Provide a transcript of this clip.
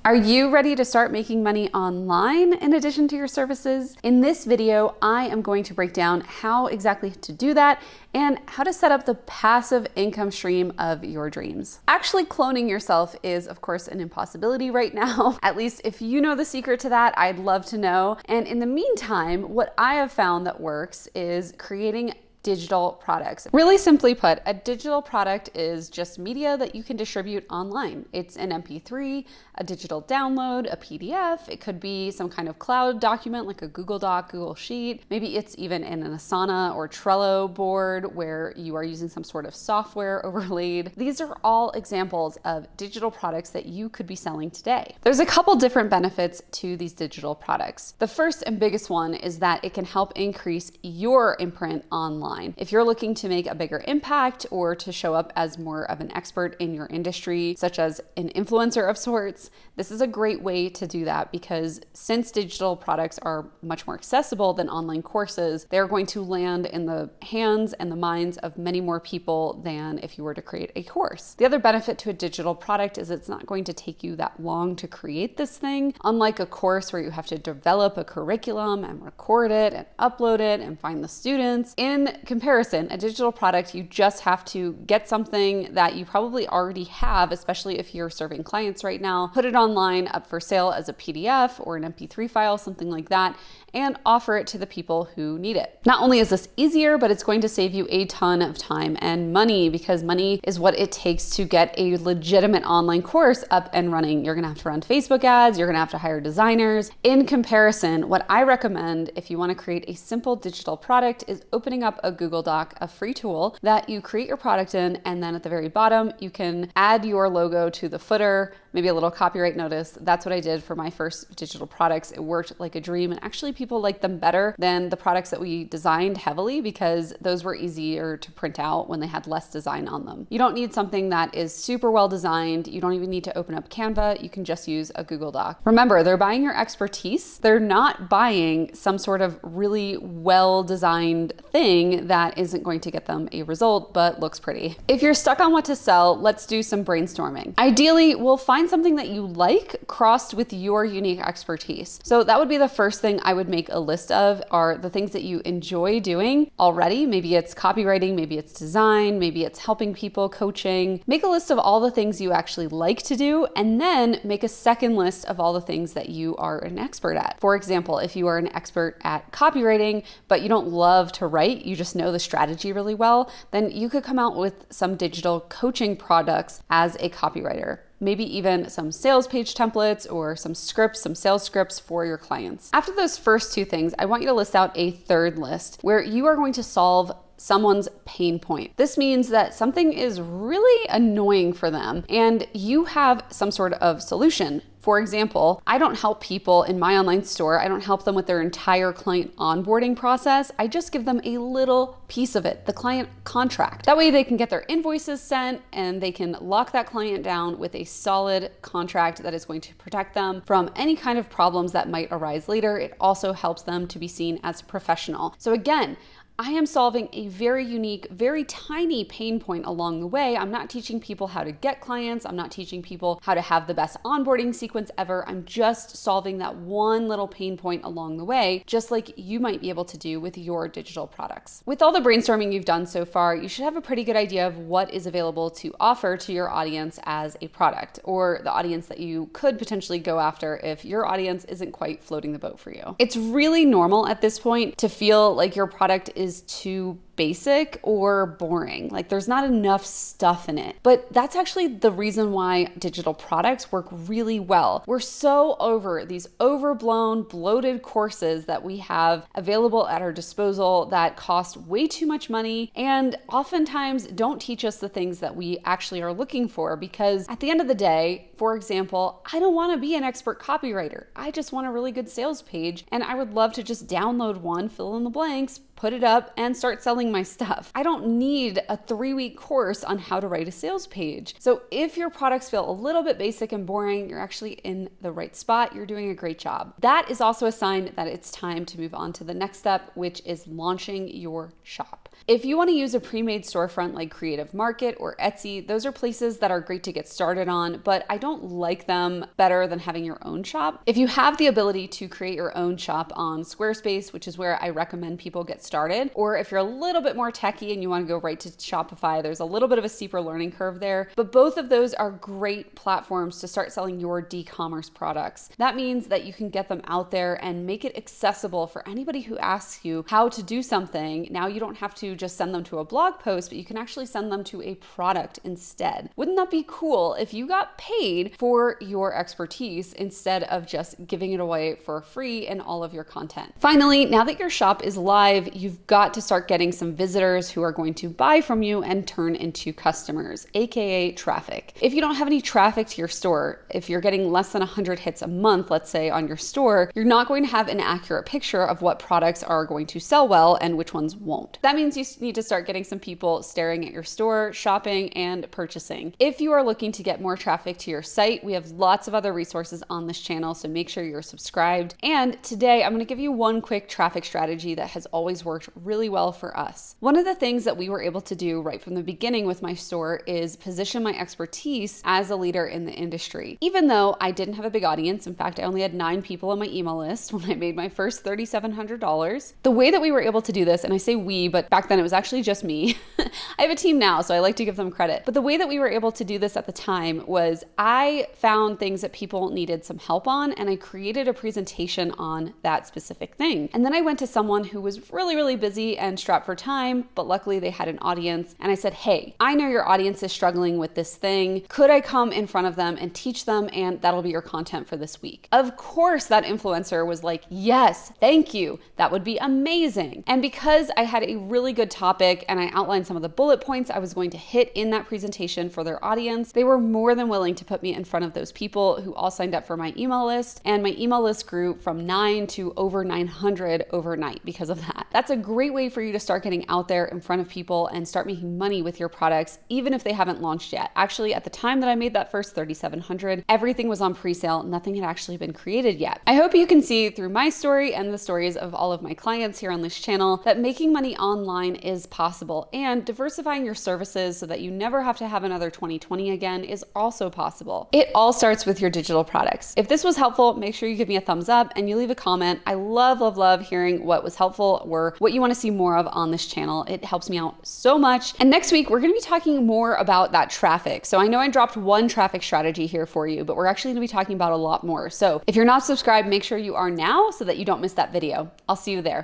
Are you ready to start making money online in addition to your services? In this video, I am going to break down how exactly to do that and how to set up the passive income stream of your dreams. Actually, cloning yourself is, of course, an impossibility right now. At least if you know the secret to that, I'd love to know. And in the meantime, what I have found that works is creating digital products. Really simply put, a digital product is just media that you can distribute online. It's an MP3, a digital download, a PDF. It could be some kind of cloud document like a Google Doc, Google Sheet. Maybe it's even in an Asana or Trello board where you are using some sort of software overlaid. These are all examples of digital products that you could be selling today. There's a couple different benefits to these digital products. The first and biggest one is that it can help increase your imprint online. If you're looking to make a bigger impact or to show up as more of an expert in your industry, such as an influencer of sorts, this is a great way to do that because since digital products are much more accessible than online courses, they're going to land in the hands and the minds of many more people than if you were to create a course. The other benefit to a digital product is it's not going to take you that long to create this thing, unlike a course where you have to develop a curriculum and record it and upload it and find the students. In comparison, a digital product, you just have to get something that you probably already have, especially if you're serving clients right now, put it online up for sale as a PDF or an MP3 file, something like that, and offer it to the people who need it. Not only is this easier, but it's going to save you a ton of time and money because money is what it takes to get a legitimate online course up and running. You're gonna have to run Facebook ads, you're gonna have to hire designers. In comparison, what I recommend if you wanna create a simple digital product is opening up a Google Doc, a free tool that you create your product in, and then at the very bottom, you can add your logo to the footer, maybe a little copyright notice. That's what I did for my first digital products. It worked like a dream, and actually people liked them better than the products that we designed heavily because those were easier to print out when they had less design on them. You don't need something that is super well designed. You don't even need to open up Canva. You can just use a Google Doc. Remember, they're buying your expertise. They're not buying some sort of really well-designed thing that isn't going to get them a result but looks pretty. If you're stuck on what to sell, let's do some brainstorming. Ideally, we'll find something that you like crossed with your unique expertise. So that would be the first thing I would make a list of are the things that you enjoy doing already. Maybe it's copywriting, maybe it's design, maybe it's helping people, coaching. Make a list of all the things you actually like to do and then make a second list of all the things that you are an expert at. For example, if you are an expert at copywriting, but you don't love to write, you just know the strategy really well, then you could come out with some digital coaching products as a copywriter. Maybe even some sales page templates or some scripts, some sales scripts for your clients. After those first two things, I want you to list out a third list where you are going to solve someone's pain point. This means that something is really annoying for them and you have some sort of solution. For example, I don't help people in my online store. I don't help them with their entire client onboarding process. I just give them a little piece of it, the client contract. That way they can get their invoices sent and they can lock that client down with a solid contract that is going to protect them from any kind of problems that might arise later. It also helps them to be seen as a professional. So again, I am solving a very unique, very tiny pain point along the way. I'm not teaching people how to get clients. I'm not teaching people how to have the best onboarding sequence ever. I'm just solving that one little pain point along the way, just like you might be able to do with your digital products. With all the brainstorming you've done so far, you should have a pretty good idea of what is available to offer to your audience as a product, or the audience that you could potentially go after if your audience isn't quite floating the boat for you. It's really normal at this point to feel like your product is too basic or boring. Like there's not enough stuff in it. But that's actually the reason why digital products work really well. We're so over these overblown, bloated courses that we have available at our disposal that cost way too much money and oftentimes don't teach us the things that we actually are looking for because at the end of the day, for example, I don't want to be an expert copywriter. I just want a really good sales page and I would love to just download one, fill in the blanks, put it up and start selling my stuff. I don't need a 3-week course on how to write a sales page. So if your products feel a little bit basic and boring, you're actually in the right spot. You're doing a great job. That is also a sign that it's time to move on to the next step, which is launching your shop. If you want to use a pre-made storefront like Creative Market or Etsy, those are places that are great to get started on, but I don't like them better than having your own shop. If you have the ability to create your own shop on Squarespace, which is where I recommend people get started, or if you're a little bit more techie and you want to go right to Shopify, there's a little bit of a steeper learning curve there, but both of those are great platforms to start selling your e-commerce products. That means that you can get them out there and make it accessible for anybody who asks you how to do something. Now you don't have to just send them to a blog post, but you can actually send them to a product instead. Wouldn't that be cool if you got paid for your expertise instead of just giving it away for free in all of your content? Finally, now that your shop is live, you've got to start getting some visitors who are going to buy from you and turn into customers, aka traffic. If you don't have any traffic to your store, if you're getting less than 100 hits a month, let's say on your store, you're not going to have an accurate picture of what products are going to sell well and which ones won't. That means you need to start getting some people staring at your store, shopping, and purchasing. If you are looking to get more traffic to your site, we have lots of other resources on this channel, so make sure you're subscribed. And today I'm going to give you one quick traffic strategy that has always worked really well for us. One of the things that we were able to do right from the beginning with my store is position my expertise as a leader in the industry. Even though I didn't have a big audience, in fact, I only had 9 people on my email list when I made my first $3,700. The way that we were able to do this, and I say we, but back then it was actually just me. I have a team now, so I like to give them credit. But the way that we were able to do this at the time was I found things that people needed some help on, and I created a presentation on that specific thing. And then I went to someone who was really, really busy and strapped for time, but luckily they had an audience. And I said, hey, I know your audience is struggling with this thing. Could I come in front of them and teach them? And that'll be your content for this week. Of course, that influencer was like, yes, thank you. That would be amazing. And because I had a really good topic and I outlined some of the bullet points I was going to hit in that presentation for their audience, they were more than willing to put me in front of those people who all signed up for my email list. And my email list grew from 9 to over 900 overnight because of that. That's a great way for you to start getting out there in front of people and start making money with your products, even if they haven't launched yet. Actually, at the time that I made that first 3,700, everything was on pre-sale. Nothing had actually been created yet. I hope you can see through my story and the stories of all of my clients here on this channel that making money online is possible, and diversifying your services so that you never have to have another 2020 again is also possible. It all starts with your digital products. If this was helpful, make sure you give me a thumbs up and you leave a comment. I love, love, love hearing what was helpful or what you want to see more of on this channel. It helps me out so much. And next week, we're going to be talking more about that traffic. So I know I dropped one traffic strategy here for you, but we're actually going to be talking about a lot more. So if you're not subscribed, make sure you are now so that you don't miss that video. I'll see you there.